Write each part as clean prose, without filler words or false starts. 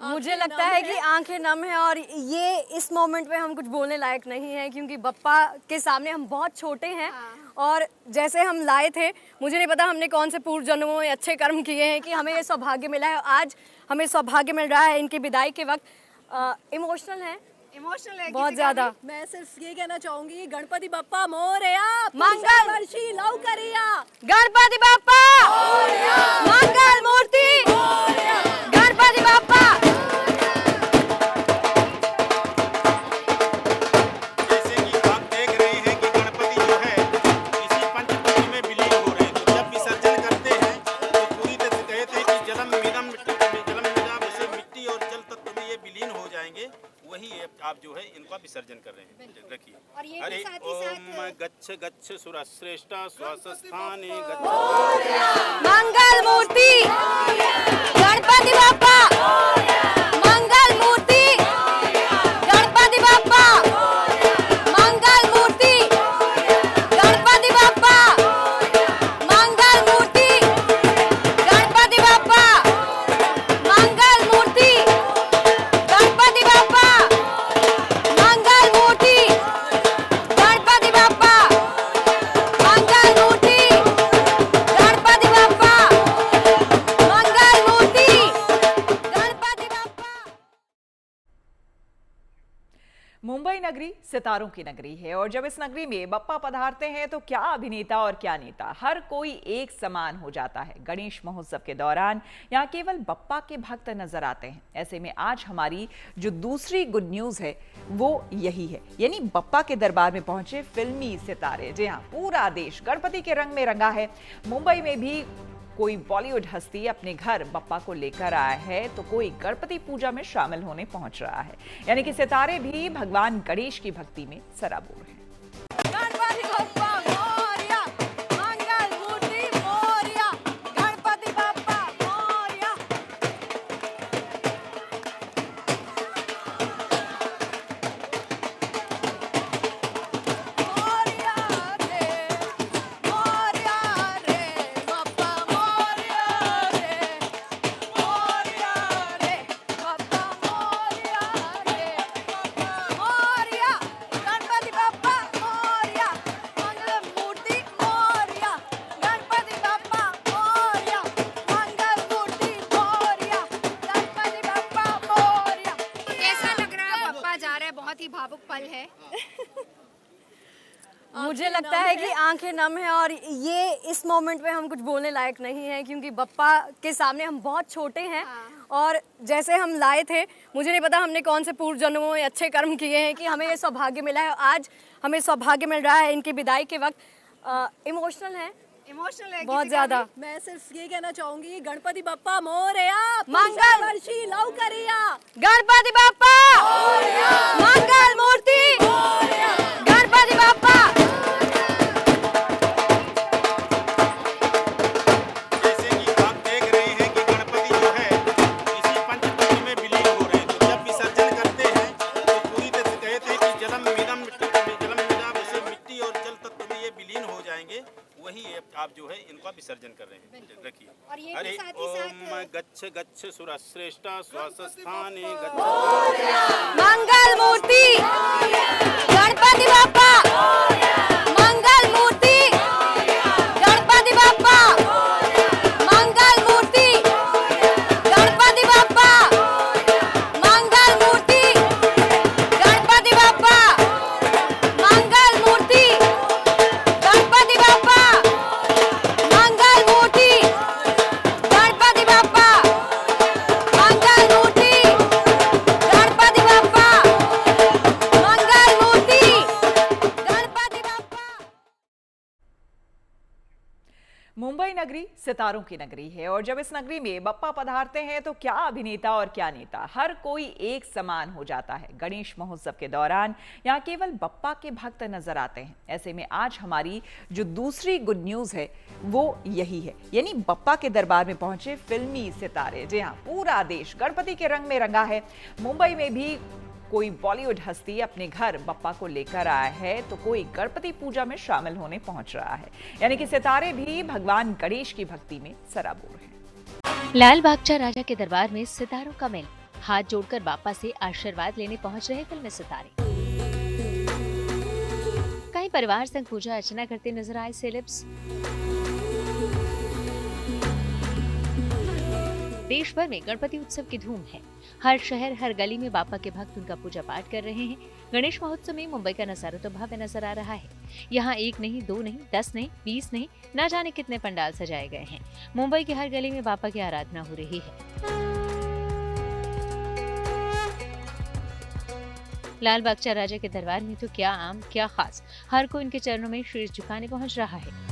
मुझे लगता है कि आंखें नम है और ये इस मोमेंट पे हम कुछ बोलने लायक नहीं है क्योंकि बप्पा के सामने हम बहुत छोटे हैं। और जैसे हम लाए थे, मुझे नहीं पता हमने कौन से पूर्व जन्मों में अच्छे कर्म किए हैं कि हमें ये सौभाग्य मिला है। आज हमें सौभाग्य मिल रहा है इनकी विदाई के वक्त। इमोशनल है बहुत ज्यादा। मैं सिर्फ ये कहना चाहूंगी, गणपति बप्पा मोरया, मंगल वर्षी लवकरिया, गणपति बप्पा मंगल मूर्ति, गणपति बप्पा। जैसे कि आप देख रहे हैं कि गणपति जो है इसी पंचभूत में विलीन हो रहे हैं। तो जब विसर्जन करते हैं तो पूरी तरह से कहते हैं कि जलम मिदम जलम मिदा से मिट्टी और जल तत्व में ये विलीन हो जाएंगे। वही आप जो है इनका विसर्जन कर रहे हैं। रखिए। अरे ओम गच्छ गच्छ सुरश्रेष्ठा स्वास्थाने गच्छ। मंगल मूर्ति गणपति बप्पा, मंगल मूर्ति गणपति बप्पा, मंगल मूर्ति गणपति बप्पा, मंगल मूर्ति गणपति बप्पा, मंगल मूर्ति गणपति बप्पा, मंगल मूर्ति गणपति बप्पा, मंगल मूर्ति गणपति बप्पा, मंगल मूर्ति गणपति बप्पा। मुंबई नगरी सितारों की नगरी है और जब इस नगरी में बप्पा पधारते हैं तो क्या अभिनेता और क्या नेता, हर कोई एक समान हो जाता है। गणेश महोत्सव के दौरान यहाँ केवल बप्पा के भक्त नजर आते हैं। ऐसे में आज हमारी जो दूसरी गुड न्यूज है वो यही है, यानी बप्पा के दरबार में पहुंचे फिल्मी सितारे। जी हाँ, पूरा देश गणपति के रंग में रंगा है। मुंबई में भी कोई बॉलीवुड हस्ती अपने घर बप्पा को लेकर आया है तो कोई गणपति पूजा में शामिल होने पहुंच रहा है, यानी कि सितारे भी भगवान गणेश की भक्ति में सराबोर हैं। गणपति बप्पा मोरया, मंगल मूर्ति मोरया, गणपति बप्पा मोरया। मोरया रे बप्पा मोरया रे, मोरया रे बप्पा मोरया रे, मोरया गणपति बप्पा मोरया, मंगल मूर्ति मोरया, गणपति बप्पा मोरया, मंगल मूर्ति मोरया, गणपति बप्पा मोरया। कैसा लग रहा है? बप्पा जा रहा है, बहुत ही भावुक पल है। मुझे लगता है कि आंखें नम है और ये इस मोमेंट पे हम कुछ बोलने लायक नहीं है क्योंकि बप्पा के सामने हम बहुत छोटे हैं। और जैसे हम लाए थे, मुझे नहीं पता हमने कौन से पूर्व जन्मों में अच्छे कर्म किए हैं कि हमें ये सौभाग्य मिला है। आज हमें सौभाग्य मिल रहा है इनकी विदाई के वक्त। इमोशनल है बहुत ज्यादा। मैं सिर्फ ये कहना चाहूंगी, गणपति बप्पा मोरया, मंगल वर्षी लवकरिया, गणपति बप्पा मंगल मूर्ति गणपति बप्पा। जैसे कि आप देख रहे हैं कि गणपति जो है इसी पंचभूत में विलीन हो रहे हैं। तो जब विसर्जन करते हैं तो पूरी तरह से कहते हैं कि जलम मिदम जलम मिदा से मिट्टी और जल तत्व में ये विलीन हो जाएंगे। वही आप जो है इनका विसर्जन कर रहे हैं। रखिए। अरे ओम गच्छ गच्छ सुरश्रेष्ठा स्वास्थाने गच्छ। मंगल मूर्ति गणपति बप्पा, मंगल मूर्ति गणपति बप्पा, मंगल मूर्ति गणपति बप्पा, मंगल मूर्ति गणपति बप्पा, मंगल मूर्ति गणपति बप्पा, मंगल मूर्ति गणपति बप्पा, मंगल मूर्ति गणपति बप्पा, मंगल मूर्ति गणपति बप्पा। मुंबई नगरी सितारों की नगरी है और जब इस नगरी में बप्पा पधारते हैं तो क्या अभिनेता और क्या नेता, हर कोई एक समान हो जाता है। गणेश महोत्सव के दौरान यहाँ केवल बप्पा के भक्त नजर आते हैं। ऐसे में आज हमारी जो दूसरी गुड न्यूज है वो यही है, यानी बप्पा के दरबार में पहुंचे फिल्मी सितारे। जी हाँ, पूरा देश गणपति के रंग में रंगा है। मुंबई में भी कोई बॉलीवुड हस्ती अपने घर बप्पा को लेकर आया है तो कोई गणपति पूजा में शामिल होने पहुंच रहा है, यानी कि सितारे भी भगवान गणेश की भक्ति में सराबोर हैं। लाल बागचा राजा के दरबार में सितारों का मेल, हाथ जोड़कर बापा से आशीर्वाद लेने पहुंच रहे फिल्मी सितारे। कहीं परिवार संग पूजा अर्चना करते नजर आए सेलेब्स। देश भर में गणपति उत्सव की धूम है। हर शहर हर गली में बापा के भक्त उनका पूजा पाठ कर रहे हैं। गणेश महोत्सव में मुंबई का नजारा तो भव्य नजर आ रहा है। यहाँ 1 नहीं, 2 नहीं, 10 नहीं, 20 नहीं, न जाने कितने पंडाल सजाए गए हैं। मुंबई की हर गली में बापा की आराधना हो रही है। लाल बागचा राजा के दरबार में तो क्या आम क्या खास, हर कोई उनके चरणों में शीश झुकाने पहुंच रहा है।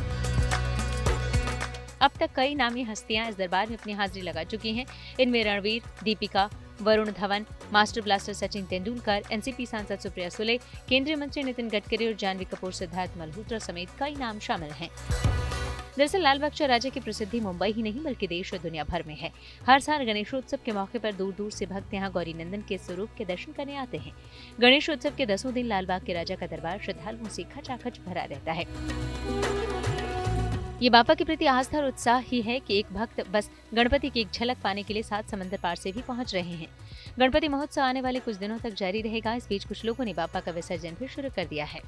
अब तक कई नामी हस्तियां इस दरबार में अपनी हाजिरी लगा चुकी हैं। इनमें Ranveer, Deepika, Varun Dhawan, master blaster Sachin Tendulkar, NCP सांसद सुप्रिया सुले, केंद्रीय मंत्री नितिन गडकरी और जानवी कपूर, सिद्धार्थ मल्होत्रा समेत कई नाम शामिल हैं। दरअसल लाल बागचा राजा की प्रसिद्धि मुंबई ही नहीं बल्कि देश और दुनिया भर में है। हर साल गणेशोत्सव के मौके पर दूर दूर से भक्त यहाँ गौरी नंदन के स्वरूप के दर्शन करने आते हैं। गणेशोत्सव के 10वें दिन लाल बाग के राजा का दरबार श्रद्धालुओं से खचाखच भरा रहता है। ये बापा के प्रति आस्था और उत्साह ही है कि एक भक्त बस गणपति की एक झलक पाने के लिए 7 समंदर पार से भी पहुंच रहे हैं। गणपति महोत्सव आने वाले कुछ दिनों तक जारी रहेगा। इस बीच कुछ लोगों ने बापा का विसर्जन भी शुरू कर दिया है।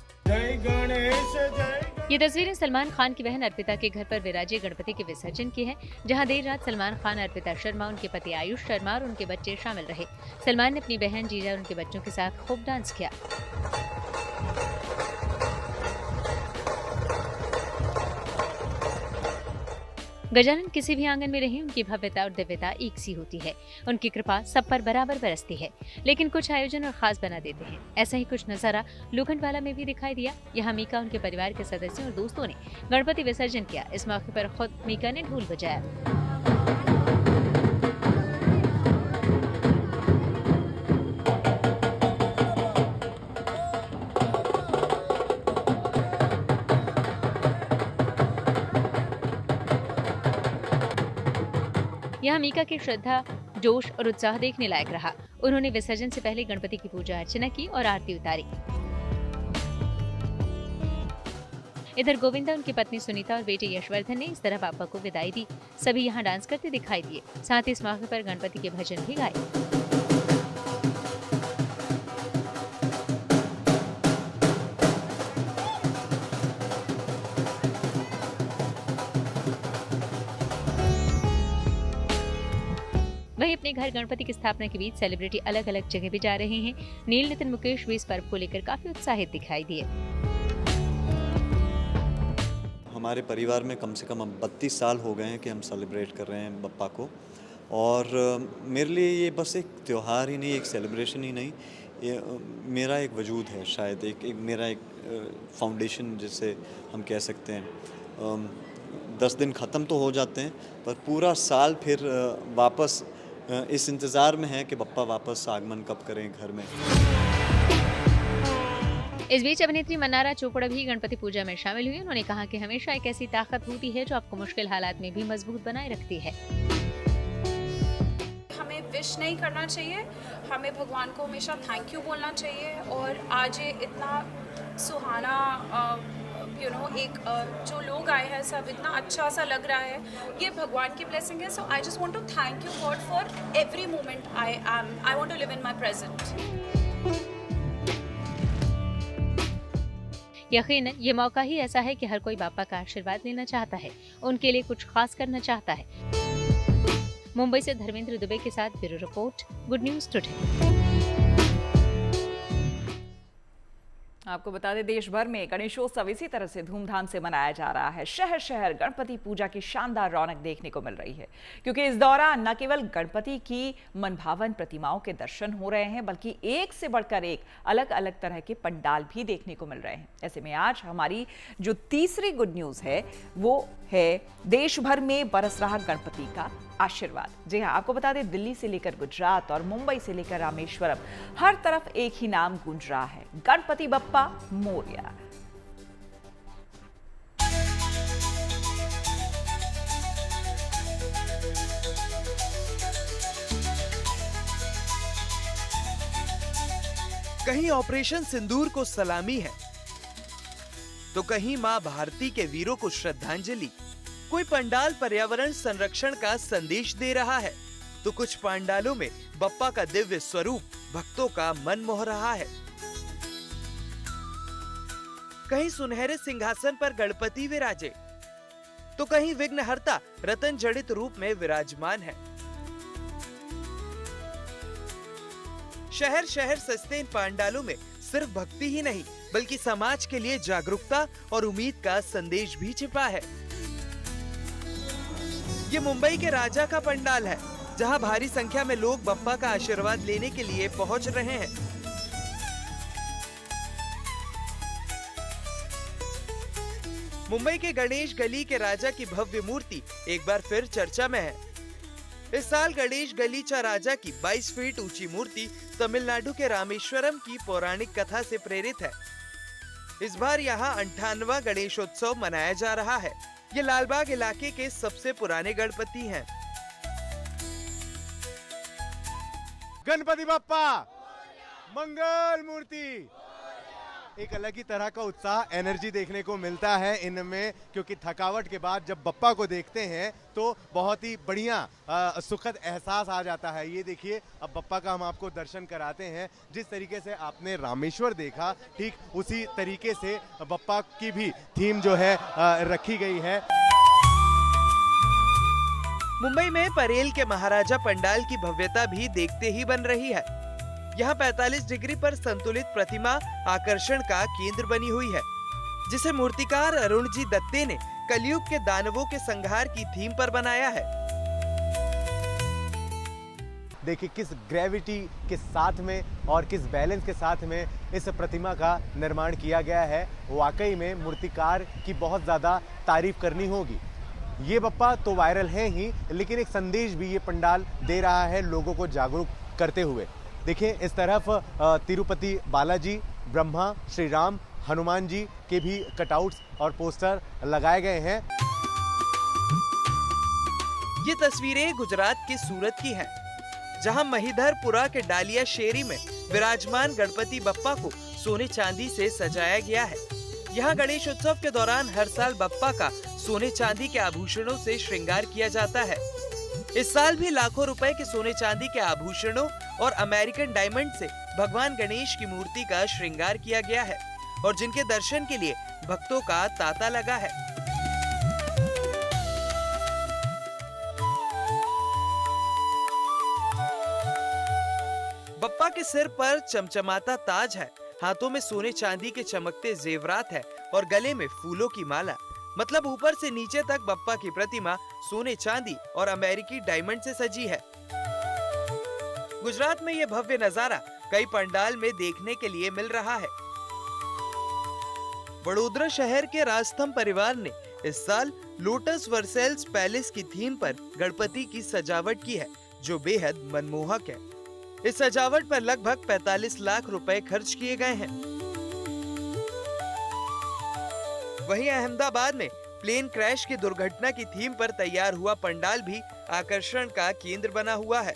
ये तस्वीरें सलमान खान की बहन अर्पिता के घर पर विराजे गणपति के विसर्जन की है, जहां देर रात सलमान खान, अर्पिता शर्मा, उनके पति आयुष शर्मा और उनके बच्चे शामिल रहे। सलमान ने अपनी बहन, जीजा और उनके बच्चों के साथ खूब डांस किया। गजानन किसी भी आंगन में रहे, उनकी भव्यता और दिव्यता एक सी होती है। उनकी कृपा सब पर बराबर बरसती है, लेकिन कुछ आयोजन और खास बना देते हैं। ऐसा ही कुछ नजारा लोखंडवाला में भी दिखाई दिया। यहाँ मीका, उनके परिवार के सदस्यों और दोस्तों ने गणपति विसर्जन किया। इस मौके पर खुद मीका ने ढोल बजाया। यहाँ मीका की श्रद्धा, जोश और उत्साह देखने लायक रहा। उन्होंने विसर्जन से पहले गणपति की पूजा अर्चना की और आरती उतारी। इधर गोविंदा, उनकी पत्नी सुनीता और बेटे यशवर्धन ने इस तरह बापा को विदाई दी। सभी यहाँ डांस करते दिखाई दिए। साथ ही इस मौके पर गणपति के भजन भी गाए। वहीं अपने घर गणपति की स्थापना के बीच सेलिब्रिटी अलग अलग जगह भी जा रहे हैं। नील, नितिन, मुकेश भी इस पर्व को लेकर काफी उत्साहित दिखाई दिए। हमारे परिवार में कम से कम 32 साल हो गए हैं कि हम सेलिब्रेट कर रहे हैं बप्पा को, और मेरे लिए ये बस एक त्यौहार ही नहीं, एक सेलिब्रेशन ही नहीं, ये मेरा एक वजूद है। शायद मेरा एक फाउंडेशन जिसे हम कह सकते हैं। 10 दिन ख़त्म तो हो जाते हैं, पर पूरा साल फिर वापस इस इंतज़ार में है कि बप्पा वापस आगमन कब करें घर में। इस बीच अभिनेत्री मन्नारा चोपड़ा भी गणपति पूजा में शामिल हुई। उन्होंने कहा कि हमेशा एक ऐसी ताकत होती है जो आपको मुश्किल हालात में भी मजबूत बनाए रखती है। हमें विश नहीं करना चाहिए, हमें भगवान को हमेशा थैंक यू बोलना चाहिए। और आज ये इतना सुहाना एक जो लोग आए हैं, सब इतना अच्छा सा लग रहा है, ये भगवान की ब्लेसिंग है। So I just want to thank you God for every moment I want to live in my present. यकीनन ये मौका ही ऐसा है कि हर कोई बापा का आशीर्वाद लेना चाहता है, उनके लिए कुछ खास करना चाहता है। मुंबई से धर्मेंद्र दुबे के साथ bureau report, good news today. आपको बता दें, देश भर में गणेशोत्सव इसी तरह से धूमधाम से मनाया जा रहा है। शहर शहर गणपति पूजा की शानदार रौनक देखने को मिल रही है, क्योंकि इस दौरान न केवल गणपति की मनभावन प्रतिमाओं के दर्शन हो रहे हैं, बल्कि एक से बढ़कर एक अलग अलग तरह के पंडाल भी देखने को मिल रहे हैं। ऐसे में आज हमारी जो तीसरी गुड न्यूज है वो है देश भर में बरस रहा गणपति का आशीर्वाद। जी हाँ, आपको बता दें, दिल्ली से लेकर गुजरात और मुंबई से लेकर रामेश्वरम, हर तरफ एक ही नाम गूंज रहा है, गणपति बप्पा मोरया। कहीं ऑपरेशन सिंदूर को सलामी है, तो कहीं मां भारती के वीरों को श्रद्धांजलि। कोई पंडाल पर्यावरण संरक्षण का संदेश दे रहा है, तो कुछ पंडालों में बप्पा का दिव्य स्वरूप भक्तों का मन मोह रहा है। कहीं सुनहरे सिंहासन पर गणपति विराजे, तो कहीं विघ्नहर्ता रतन जड़ित रूप में विराजमान है। शहर शहर सस्ते इन पंडालों में सिर्फ भक्ति ही नहीं बल्कि समाज के लिए जागरूकता और उम्मीद का संदेश भी छिपा है। ये मुंबई के राजा का पंडाल है, जहां भारी संख्या में लोग बप्पा का आशीर्वाद लेने के लिए पहुंच रहे हैं। मुंबई के गणेश गली के राजा की भव्य मूर्ति एक बार फिर चर्चा में है। इस साल गणेश गलीचा राजा की 22 फीट ऊंची मूर्ति तमिलनाडु के रामेश्वरम की पौराणिक कथा से प्रेरित है। इस बार यहाँ 58वां गणेशोत्सव मनाया जा रहा है। ये लालबाग इलाके के सबसे पुराने गणपति हैं। गणपति बप्पा मंगल मूर्ति। एक अलग ही तरह का उत्साह, एनर्जी देखने को मिलता है इनमें, क्योंकि थकावट के बाद जब बप्पा को देखते हैं तो बहुत ही बढ़िया सुखद एहसास आ जाता है। ये देखिए, अब बप्पा का हम आपको दर्शन कराते हैं। जिस तरीके से आपने रामेश्वर देखा, ठीक उसी तरीके से बप्पा की भी थीम जो है रखी गई है। मुंबई में परेल के महाराजा पंडाल की भव्यता भी देखते ही बन रही है। यहाँ 45 डिग्री पर संतुलित प्रतिमा आकर्षण का केंद्र बनी हुई है, जिसे मूर्तिकार अरुण जी दत्ते ने कलयुग के दानवों के संहार की थीम पर बनाया है। देखिए किस ग्रेविटी के साथ में और किस बैलेंस के साथ में इस प्रतिमा का निर्माण किया गया है। वाकई में मूर्तिकार की बहुत ज्यादा तारीफ करनी होगी। ये बप्पा तो वायरल है ही, लेकिन एक संदेश भी ये पंडाल दे रहा है लोगों को जागरूक करते हुए। देखिए इस तरफ तिरुपति बालाजी, ब्रह्मा, श्री राम, हनुमान जी के भी कटआउट्स और पोस्टर लगाए गए हैं। ये तस्वीरें गुजरात के सूरत की हैं, जहां महिधरपुरा के डालिया शेरी में विराजमान गणपति बप्पा को सोने चांदी से सजाया गया है। यहाँ गणेश उत्सव के दौरान हर साल बप्पा का सोने चांदी के आभूषणों से श्रृंगार किया जाता है। इस साल भी लाखों रुपए के सोने चांदी के आभूषणों और अमेरिकन डायमंड से भगवान गणेश की मूर्ति का श्रृंगार किया गया है, और जिनके दर्शन के लिए भक्तों का तांता लगा है। बप्पा के सिर पर चमचमाता ताज है, हाथों में सोने चांदी के चमकते जेवरात है और गले में फूलों की माला। मतलब ऊपर से नीचे तक बप्पा की प्रतिमा सोने चांदी और अमेरिकी डायमंड से सजी है। गुजरात में ये भव्य नजारा कई पंडाल में देखने के लिए मिल रहा है। वडोदरा शहर के राजथम परिवार ने इस साल लोटस वर्सेल्स पैलेस की थीम पर गणपति की सजावट की है, जो बेहद मनमोहक है। इस सजावट पर लगभग 45 लाख रुपए खर्च किए गए हैं। वहीं अहमदाबाद में प्लेन क्रैश की दुर्घटना की थीम पर तैयार हुआ पंडाल भी आकर्षण का केंद्र बना हुआ है।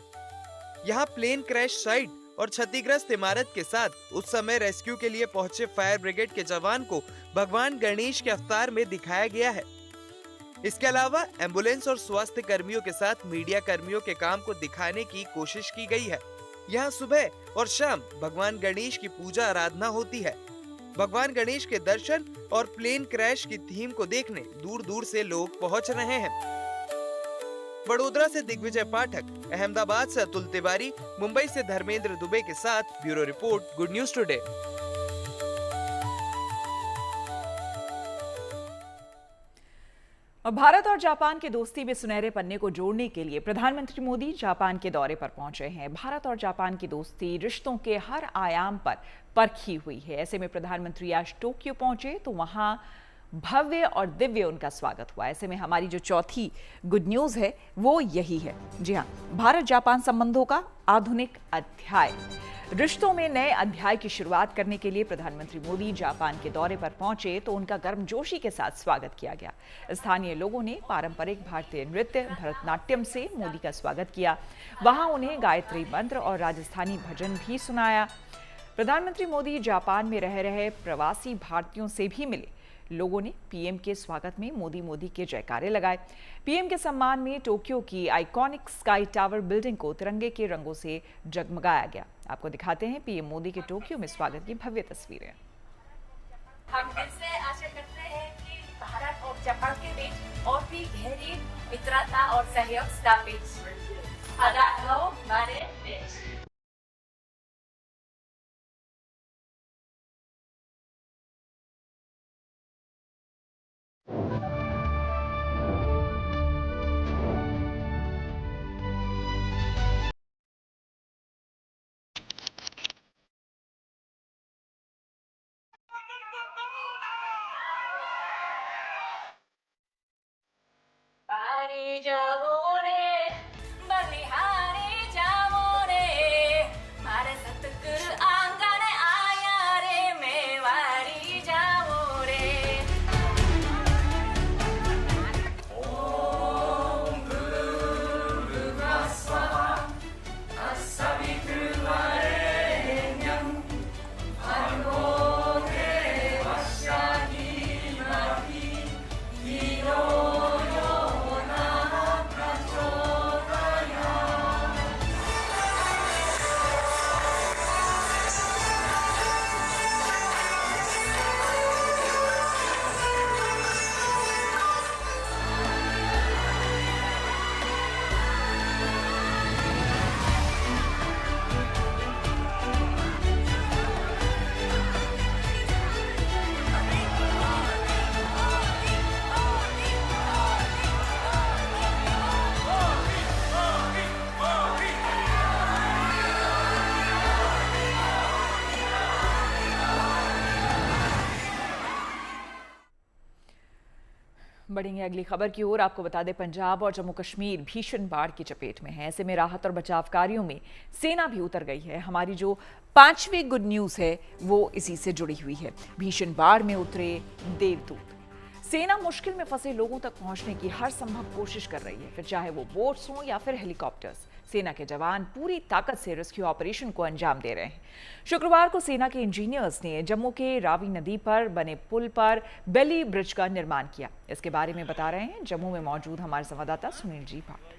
यहाँ प्लेन क्रैश साइट और क्षतिग्रस्त इमारत के साथ उस समय रेस्क्यू के लिए पहुंचे फायर ब्रिगेड के जवान को भगवान गणेश के अवतार में दिखाया गया है। इसके अलावा एम्बुलेंस और स्वास्थ्य कर्मियों के साथ मीडिया कर्मियों के काम को दिखाने की कोशिश की गई है। यहाँ सुबह और शाम भगवान गणेश की पूजा आराधना होती है। भगवान गणेश के दर्शन और प्लेन क्रैश की थीम को देखने दूर दूर से लोग पहुंच रहे हैं। वडोदरा से दिग्विजय पाठक, अहमदाबाद से अतुल तिवारी, मुंबई से धर्मेंद्र दुबे के साथ bureau report, good news today. Bharat और जापान की दोस्ती में सुनहरे पन्ने को जोड़ने के लिए प्रधानमंत्री मोदी जापान के दौरे पर पहुंचे हैं। भारत और जापान की दोस्ती रिश्तों के हर आयाम पर परखी हुई है। ऐसे में प्रधानमंत्री आज टोक्यो पहुंचे तो वहां भव्य और दिव्य उनका स्वागत हुआ। ऐसे में हमारी जो चौथी गुड न्यूज है वो यही है। जी हाँ, भारत जापान संबंधों का आधुनिक अध्याय। रिश्तों में नए अध्याय की शुरुआत करने के लिए प्रधानमंत्री मोदी जापान के दौरे पर पहुंचे तो उनका गर्मजोशी के साथ स्वागत किया गया। स्थानीय लोगों ने पारंपरिक भारतीय नृत्य भरतनाट्यम से मोदी का स्वागत किया। वहां उन्हें गायत्री मंत्र और राजस्थानी भजन भी सुनाया। प्रधानमंत्री मोदी जापान में रह रहे प्रवासी भारतीयों से भी मिले। लोगों ने पीएम के स्वागत में मोदी मोदी के जयकारे लगाए। पीएम के सम्मान में टोक्यो की आइकॉनिक स्काई टावर बिल्डिंग को तिरंगे के रंगों से जगमगाया गया। आपको दिखाते हैं पीएम मोदी के टोक्यो में स्वागत की भव्य तस्वीरें। हम दिल से आशा करते हैं कि भारत और जापान के बीच और भी गहरी मित्रता और सहयोग स्थापित हमारे देश। पारी जाओ रे बलिहारी जाओ रे मारे सतगुरु आंगन आया रे मेवारी जाओ रे। ओम भूर्भुवस्वः तत्सवितुर्वरेण्यं भर्गो देवस्य धीमहि धियो बढ़ेंगे अगली खबर की ओर। आपको बता दें, पंजाब और जम्मू कश्मीर भीषण बाढ़ की चपेट में है। ऐसे में राहत और बचाव कार्यों में सेना भी उतर गई है। हमारी जो 5वीं गुड न्यूज है वो इसी से जुड़ी हुई है। भीषण बाढ़ में उतरे देवदूत। सेना मुश्किल में फंसे लोगों तक पहुंचने की हर संभव कोशिश कर रही है, फिर चाहे वो बोट्स हों या फिर हेलीकॉप्टर्स। सेना के जवान पूरी ताकत से रेस्क्यू ऑपरेशन को अंजाम दे रहे हैं। शुक्रवार को सेना के इंजीनियर्स ने जम्मू के रावी नदी पर बने पुल पर बेली ब्रिज का निर्माण किया। इसके बारे में बता रहे हैं जम्मू में मौजूद हमारे संवाददाता सुनील जी भाट।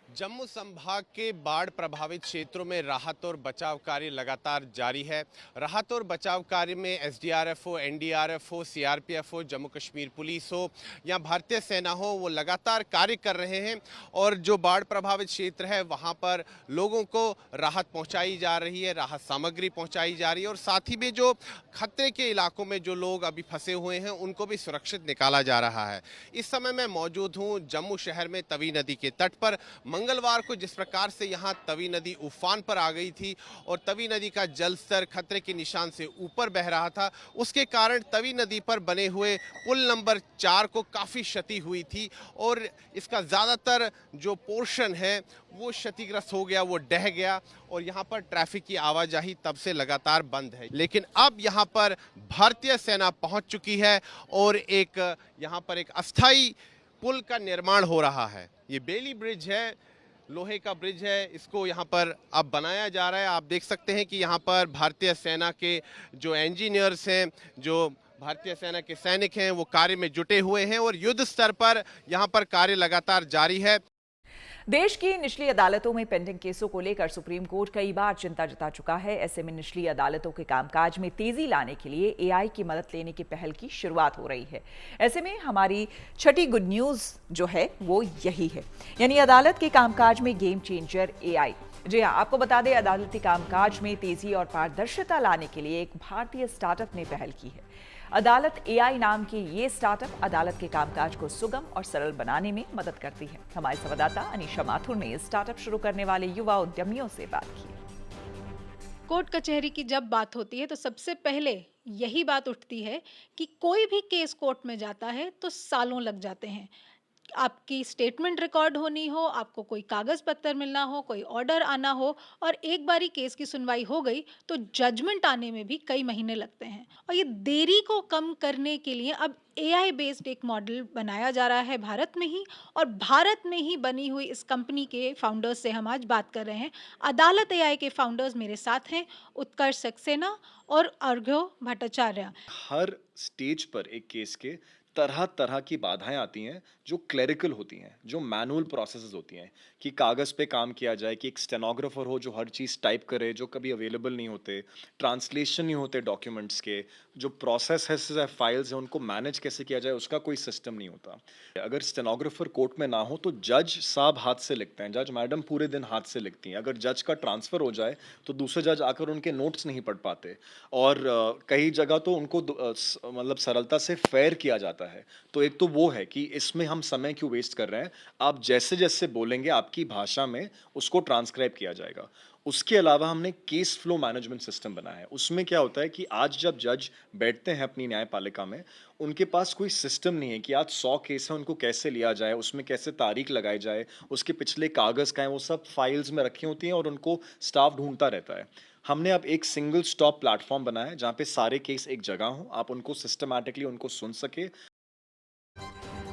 जम्मू संभाग के बाढ़ प्रभावित क्षेत्रों में राहत और बचाव कार्य लगातार जारी है। राहत और बचाव कार्य में एसडीआरएफ हो, एनडीआरएफ हो, सीआरपीएफ हो, जम्मू कश्मीर पुलिस हो या भारतीय सेना हो, वो लगातार कार्य कर रहे हैं और जो बाढ़ प्रभावित क्षेत्र है वहां पर लोगों को राहत पहुंचाई जा रही है, राहत सामग्री पहुंचाई जा रही है और साथ ही में जो खतरे के इलाकों में जो लोग अभी फंसे हुए हैं उनको भी सुरक्षित निकाला जा रहा है। इस समय मैं मौजूद हूँ जम्मू शहर में तवी नदी के तट पर। मंगलवार को जिस प्रकार से यहाँ तवी नदी उफान पर आ गई थी और तवी नदी का जल स्तर खतरे के निशान से ऊपर बह रहा था, उसके कारण तवी नदी पर बने हुए पुल नंबर 4 को काफ़ी क्षति हुई थी और इसका ज़्यादातर जो पोर्शन है वो क्षतिग्रस्त हो गया, वो ढह गया और यहाँ पर ट्रैफिक की आवाजाही तब से लगातार बंद है। लेकिन अब यहाँ पर भारतीय सेना पहुँच चुकी है और यहाँ पर एक अस्थायी पुल का निर्माण हो रहा है। ये बेली ब्रिज है, लोहे का ब्रिज है, इसको यहाँ पर अब बनाया जा रहा है। आप देख सकते हैं कि यहाँ पर भारतीय सेना के जो इंजीनियर्स हैं, जो भारतीय सेना के सैनिक हैं, वो कार्य में जुटे हुए हैं और युद्ध स्तर पर यहाँ पर कार्य लगातार जारी है। देश की निचली अदालतों में पेंडिंग केसों को लेकर सुप्रीम कोर्ट कई बार चिंता जता चुका है। ऐसे में निचली अदालतों के कामकाज में तेजी लाने के लिए एआई की मदद लेने की पहल की शुरुआत हो रही है। ऐसे में हमारी छठी गुड न्यूज जो है वो यही है, यानी अदालत के कामकाज में गेम चेंजर एआई। जी हाँ, आपको बता दें, अदालती कामकाज में तेजी और पारदर्शिता लाने के लिए एक भारतीय स्टार्टअप ने पहल की है। अदालत एआई नाम की ये स्टार्टअप अदालत के कामकाज को सुगम और सरल बनाने में मदद करती है। हमारे संवाददाता अनीशा माथुर ने स्टार्टअप शुरू करने वाले युवा उद्यमियों से बात की। कोर्ट कचहरी की जब बात होती है तो सबसे पहले यही बात उठती है कि कोई भी केस कोर्ट में जाता है तो सालों लग जाते हैं। आपकी स्टेटमेंट रिकॉर्ड होनी हो, आपको कोई कागज पत्र मिलना हो, कोई ऑर्डर आना हो और एक बारी केस की सुनवाई हो गई तो जजमेंट आने में भी कई महीने लगते हैं। और ये देरी को कम करने के लिए अब AI बेस्ड एक मॉडल बनाया जा रहा है भारत में ही, और भारत में ही बनी हुई इस कंपनी के फाउंडर्स से हम आज बात कर रहे हैं। अदालत AI के फाउंडर्स मेरे साथ हैं, उत्कर्ष सक्सेना और अर्घ्य भट्टाचार्य। हर स्टेज पर एक केस के तरह तरह की बाधाएं आती हैं जो क्लरिकल होती हैं, जो मैनुअल प्रोसेसेस होती हैं, कि कागज़ पे काम किया जाए, कि एक स्टेनोग्राफर हो जो हर चीज़ टाइप करे, जो कभी अवेलेबल नहीं होते, ट्रांसलेशन नहीं होते डॉक्यूमेंट्स के, जो प्रोसेस है फाइल्स हैं उनको मैनेज कैसे किया जाए उसका कोई सिस्टम नहीं होता। अगर स्टेनोग्राफर कोर्ट में ना हो तो जज साहब हाथ से लिखते हैं, जज मैडम पूरे दिन हाथ से लिखती हैं। अगर जज का ट्रांसफ़र हो जाए तो दूसरे जज आकर उनके नोट्स नहीं पढ़ पाते, और कई जगह तो उनको मतलब सरलता से फेयर किया जाता है। तो एक तो वो है कि इसमें हम समय क्यों वेस्ट कर रहे हैं, आप जैसे जैसे बोलेंगे आपकी भाषा में उसको ट्रांसक्राइब किया जाएगा। उसके अलावा हमने केस फ्लो मैनेजमेंट सिस्टम बनाया है। उसमें क्या होता है कि आज जब जज बैठते हैं अपनी न्यायपालिका में, उनके पास कोई सिस्टम नहीं है कि आज 100 केस हैं उनको कैसे लिया जाए, उसमें कैसे तारीख लगाई जाए, उसके पिछले कागज़ का है, वो सब फाइल्स में रखी होती हैं और उनको स्टाफ ढूंढता रहता है। हमने अब एक सिंगल स्टॉप प्लेटफॉर्म बनाया है जहाँ पे सारे केस एक जगह हों, आप उनको सिस्टमैटिकली उनको सुन सके।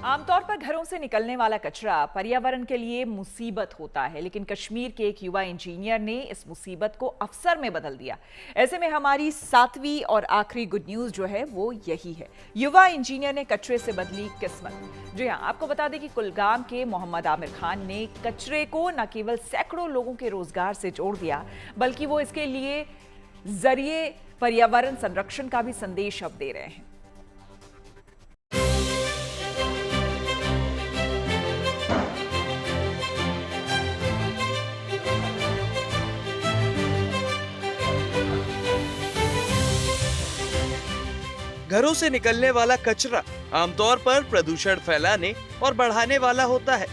आमतौर पर घरों से निकलने वाला कचरा पर्यावरण के लिए मुसीबत होता है, लेकिन कश्मीर के एक युवा इंजीनियर ने इस मुसीबत को अवसर में बदल दिया। ऐसे में हमारी 7वीं और आखिरी गुड न्यूज जो है वो यही है, युवा इंजीनियर ने कचरे से बदली किस्मत। जी हाँ, आपको बता दें कि कुलगाम के मोहम्मद आमिर खान ने कचरे को न केवल सैकड़ों लोगों के रोजगार से जोड़ दिया, बल्कि वो इसके लिए जरिए पर्यावरण संरक्षण का भी संदेश अब दे रहे हैं। घरों से निकलने वाला कचरा आमतौर पर प्रदूषण फैलाने और बढ़ाने वाला होता है,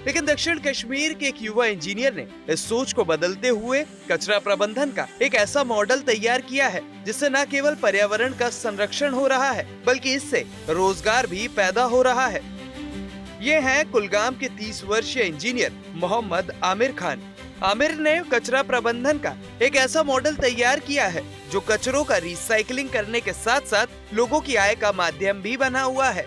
लेकिन दक्षिण कश्मीर के एक युवा इंजीनियर ने इस सोच को बदलते हुए कचरा प्रबंधन का एक ऐसा मॉडल तैयार किया है जिससे न केवल पर्यावरण का संरक्षण हो रहा है बल्कि इससे रोजगार भी पैदा हो रहा है। ये हैं कुलगाम के 30 वर्षीय इंजीनियर मोहम्मद आमिर खान। आमिर ने कचरा प्रबंधन का एक ऐसा मॉडल तैयार किया है जो कचरों का रिसाइकलिंग करने के साथ साथ लोगों की आय का माध्यम भी बना हुआ है।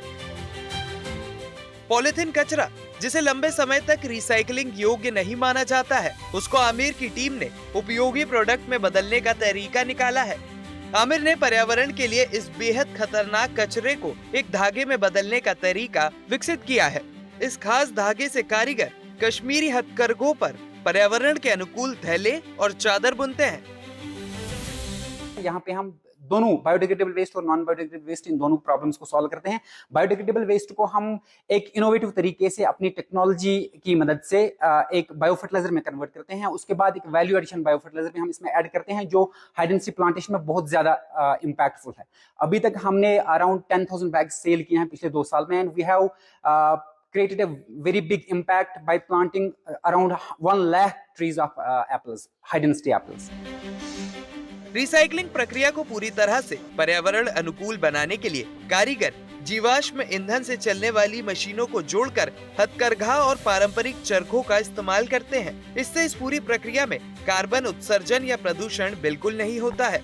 पॉलिथीन कचरा जिसे लंबे समय तक रिसाइकलिंग योग्य नहीं माना जाता है, उसको आमिर की टीम ने उपयोगी प्रोडक्ट में बदलने का तरीका निकाला है। आमिर ने पर्यावरण के लिए इस बेहद खतरनाक कचरे को एक धागे में बदलने का तरीका विकसित किया है। इस खास धागे से कारीगर कश्मीरी हथकरघों पर पर्यावरण के अनुकूल थैले और चादर बुनते हैं। यहाँ पे हम दोनों बायोडिग्रेडेबल वेस्ट और नॉन बायोडिग्रेडेबल वेस्ट, इन दोनों प्रॉब्लम्स को सॉल्व करते हैं। बायोडिग्रेडेबल वेस्ट को हम एक इनोवेटिव तरीके से अपनी टेक्नोलॉजी की मदद से एक बायोफर्टिलाइजर में कन्वर्ट करते हैं। उसके बाद एक वैल्यू एडिशन बायोफर्टिलाइजर में हम इसमें ऐड करते हैं जो हाइड एंड सीक प्लांटेशन में बहुत ज्यादा इम्पैक्टफुल है। अभी तक हमने अराउंड 10,000 बैग्स सेल किए हैं पिछले 2 साल में, and we have created a very big impact by planting around 1 lakh trees of apples, high density apples. Recycling प्रक्रिया को पूरी तरह से पर्यावरण अनुकूल बनाने के लिए कारीगर जीवाश्म ईंधन से चलने वाली मशीनों को जोड़कर हथकरघा और पारंपरिक चरखों का इस्तेमाल करते हैं। इससे इस पूरी प्रक्रिया में कार्बन उत्सर्जन या प्रदूषण बिल्कुल नहीं होता है।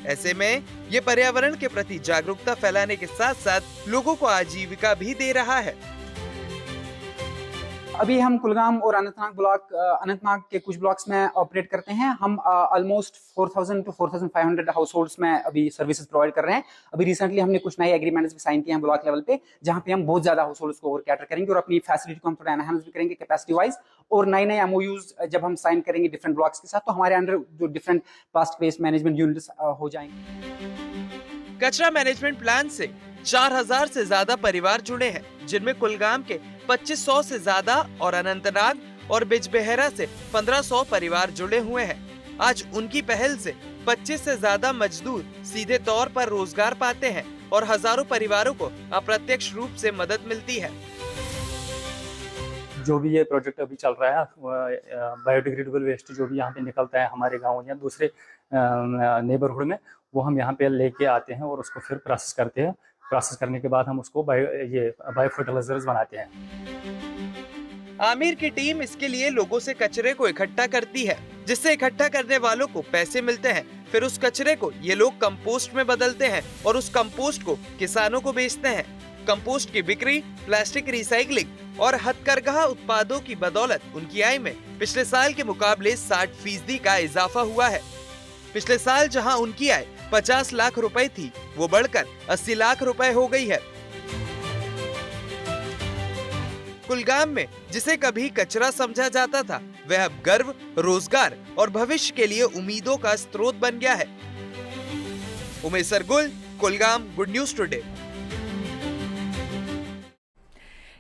ऐसे में ये पर्यावरण के प्रति जागरूकता फैलाने के साथ साथ लोगों को आजीविका भी दे रहा है। अभी हम कुलगाम और अनंतनाग के कुछ ब्लॉक्स में ऑपरेट करते हैं। हम ऑलमोस्ट 4,000 to 4,500 हाउस होल्ड्स में अभी सर्विसेज प्रोवाइड कर रहे हैं। अभी रिसेंटली हमने कुछ नए एग्रीमेंट्स भी साइन किए हैं ब्लॉक लेवल पे, जहां पे हम बहुत ज्यादा हाउस होल्ड्स को और कैटर करेंगे और अपनी फैसिलिटी को हम थोड़ा एनहांस भी करेंगे कैपेसिटी वाइज। और नए एमओयूज जब हम साइन करेंगे डिफरेंट ब्लॉक्स के साथ, तो हमारे अंडर जो different plastic waste management units हो जाएंगे। कचरा मैनेजमेंट प्लान से 4,000 से ज्यादा परिवार जुड़े हैं, जिनमें कुलगाम के 2,500 से ज्यादा और अनंतनाग और बिजबेहरा से 1,500 परिवार जुड़े हुए हैं। आज उनकी पहल से 25 से ज्यादा मजदूर सीधे तौर पर रोजगार पाते हैं और हजारों परिवारों को अप्रत्यक्ष रूप से मदद मिलती है। जो भी ये प्रोजेक्ट अभी चल रहा है, बायोडिग्रेडेबल वेस्ट जो भी यहाँ पे निकलता है हमारे गाँव या दूसरे नेबरहुड में, वो हम यहाँ पे लेके आते हैं और उसको फिर प्रोसेस करते हैं। प्रोसेस करने के बाद हम उसको बायो फर्टिलाइजर्स बनाते हैं। आमिर की टीम इसके लिए लोगों से कचरे को इकट्ठा करती है, जिससे इकट्ठा करने वालों को पैसे मिलते हैं। फिर उस कचरे को ये लोग कंपोस्ट में बदलते हैं और उस कंपोस्ट को किसानों को बेचते हैं। कंपोस्ट की बिक्री, प्लास्टिक रिसाइकलिंग और हथकरघा उत्पादों की बदौलत उनकी आय में पिछले साल के मुकाबले 60% का इजाफा हुआ है। पिछले साल जहां उनकी आय 50 लाख रुपए थी, वो बढ़कर 80 लाख रुपए हो गई है। कुलगाम में जिसे कभी कचरा समझा जाता था, वह अब गर्व, रोजगार और भविष्य के लिए उम्मीदों का स्रोत बन गया है। Umesh Sargul, Kulgam, good news today.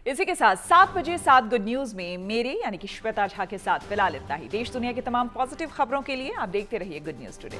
इसी के साथ 7 बजे 7 गुड न्यूज में मेरे यानी कि श्वेता झा के साथ फिलहाल इतना ही। देश दुनिया की तमाम पॉजिटिव खबरों के लिए आप देखते रहिए गुड न्यूज टुडे।